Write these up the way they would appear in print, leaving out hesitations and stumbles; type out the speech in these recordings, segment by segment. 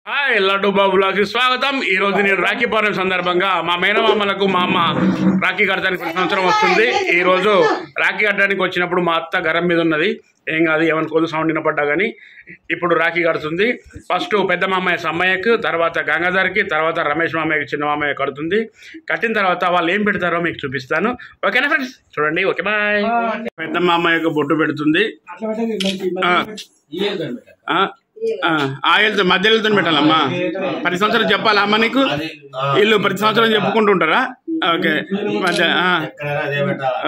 Hi laddu బాబులకి స్వాగతం. ఈ రోజు నేను రాఖీ పౌర్ణమి సందర్భంగా మా మేనమామలకు మా అమ్మ రాఖీ కట్టడానికి సంవత్సరం వస్తుంది. ఈ రోజు రాఖీ కట్టడానికి వచ్చినప్పుడు మా అత్త గరం మీద ఉన్నది, ఏం కాదు ఏమైనా కొద్ది సౌండ్ వినపడ్డా కానీ ఇప్పుడు రాఖీ కడుతుంది. ఫస్ట్ పెద్ద మామయ్య సమ్మయ్యకు, తర్వాత గంగాధర్కి, తర్వాత రమేష్ మామయ్యకి చిన్న మామయ్య కడుతుంది. కట్టిన తర్వాత వాళ్ళు ఏం పెడతారో మీకు చూపిస్తాను. ఓకేనా ఫ్రెండ్స్, చూడండి. Okay bye. పెద్ద మామయ్యకు బొట్టు పెడుతుంది. ఆయిల్తో మధ్యలో పెట్టాలమ్మా. ప్రతి సంవత్సరం చెప్పాలా అమ్మ నీకు? వీళ్ళు ప్రతి సంవత్సరం చెప్పుకుంటుంటారా? ఓకే మధ్య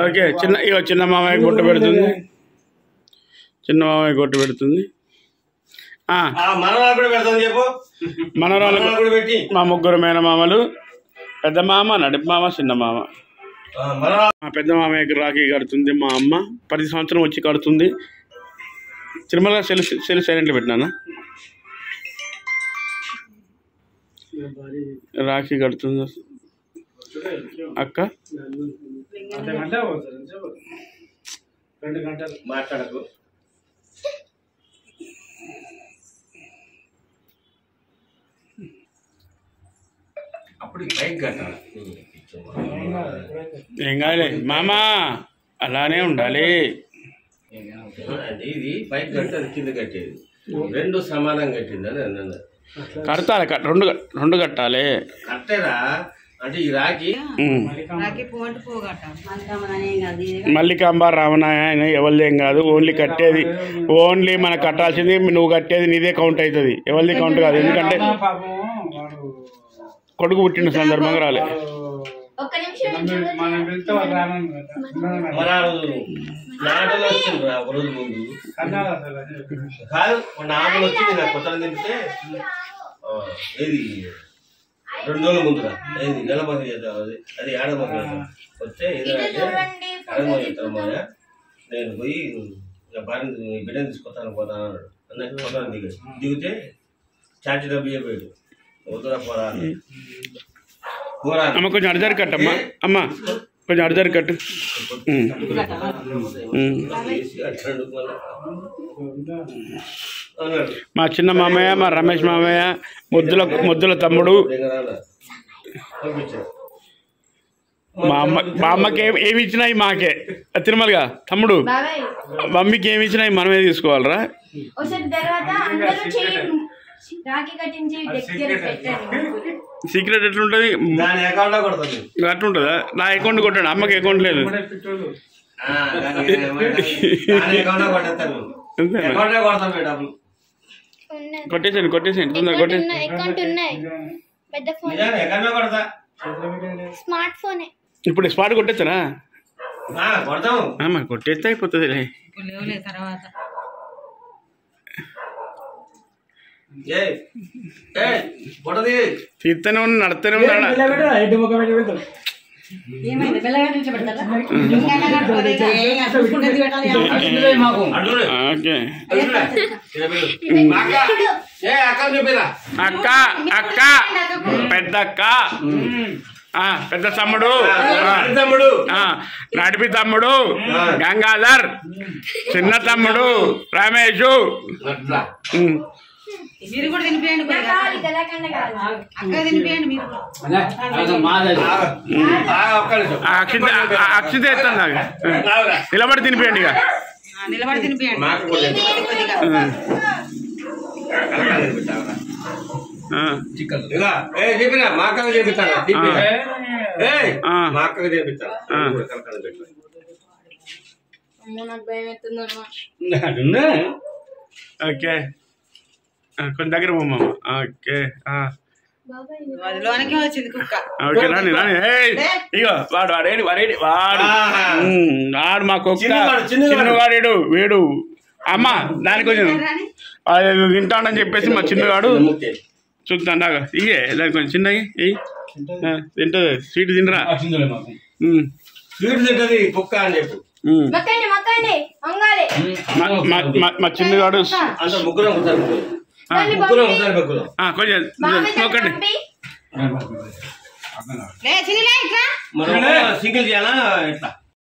ఓకే. చిన్న మామయ్య గొట్టు పెడుతుంది. చిన్న మామయ్య గొట్టు పెడుతుంది. మనవరాలు మా ముగ్గురు మేనమామలు, పెద్ద మామ, నడిపి మామ, చిన్న మామ. పెద్ద మామయ్యకి రాఖీ కడుతుంది మా అమ్మ. ప్రతి సంవత్సరం వచ్చి కడుతుంది. తిరుమల సెల్ సైలెంట్లో పెట్టినా. రాఖీ కడుతుంది అక్క. మాట్లాడకు. అప్పుడు బైక్ కట్టాలి. ఏం కాలే మామా, అలానే ఉండాలి. ఇది బైక్ కట్టేది, కింద కట్టేది రెండు సమానంగా కట్టిందని అన్న. కడతాలి, రెండు కట్టాలి. కట్టేరా అంటే ఈ రాఖీ మల్లికాంబ రామనాయన ఎవరిదేం కాదు, ఓన్లీ కట్టేది. ఓన్లీ మనకు కట్టాల్సింది నువ్వు కట్టేది నీదే కౌంట్ అవుతుంది, ఎవరిది కౌంట్ కాదు. ఎందుకంటే కొడుకు పుట్టిన సందర్భంగా రాలే. నాటలు వచ్చింది ఒక రోజు ముందు కాదు, నాటలు వచ్చింది నాకు కొత్త తింటే ఏది 2 రోజుల ముందుగా ఏది నెలమని చేద్దాం. అది ఏడమని వస్తే ఏదంటే ఏడమని చెప్తాను మాయ, నేను పోయి భార్య బిడ్డను తీసుకొస్తాను పోతాను అన్నాడు. అన్నట్టు కొత్త దిగితే చార్జీ డబ్బు చెప్పాడు. వద్దురా పోరా అమ్మ, కొంచెం అడిదారు కట్టమ్మా. అమ్మ కొంచెం అడిదారు కట్టు. మా చిన్న మామయ్య, మా రమేష్ మామయ్య, ముద్దుల తమ్ముడు. మా అమ్మకి ఏమి ఇచ్చినాయి మాకే. తిరుమలగా తమ్ముడు, మమ్మీకి ఏమి ఇచ్చినాయి మనమే తీసుకోవాలరా. సీక్రెట్ ఎట్లుంటది? అట్లుంటుందా? నా అకౌంట్ కొట్టాడు, అమ్మకి అకౌంట్ లేదు. కొట్టేసాను తొందరగా కొట్టేసి. ఇప్పుడు స్పాట్ కొట్టేస్తారా? కొట్టేస్తే అయిపోతుంది. తీర్తనే ఉన్నా, నడుతూనే ఉన్నాడా. అక్క అక్క పెద్ద అక్క, పెద్ద తమ్ముడు, నడిపి తమ్ముడు గంగాధర్, చిన్న తమ్ముడు రమేష్. మీరు కూడా తినిపోయండి, అక్షిత ఎత్తాను నాకు. నిలబడి తినిపోయండి, ఇక నిలబడి తినిపోయండి. మా అక్కగా చేపిస్తాను, మా అక్కగా చేపిస్తాను. ఓకే కొంచెం దగ్గర పోమ్మ. ఓకే ఓకే రాని రాని. ఇగో వాడు వాడేడి వాడేడి వాడు వాడు మా కుక్క చిన్నవాడేడు వేడు. అమ్మ దాని కొంచెం తింటాడని చెప్పేసి మా చిన్నవాడు చూస్తాను. దాకా ఇయే దాని కొంచెం చిన్నవి తింటది. స్వీట్ తినరా? స్వీట్ తింటది కుక్క అని చెప్పు. మా చిన్నవాడు ముగ్గురం కొంచెం నొక్కండి. సింగిల్ చేయాలా ఎట్లా?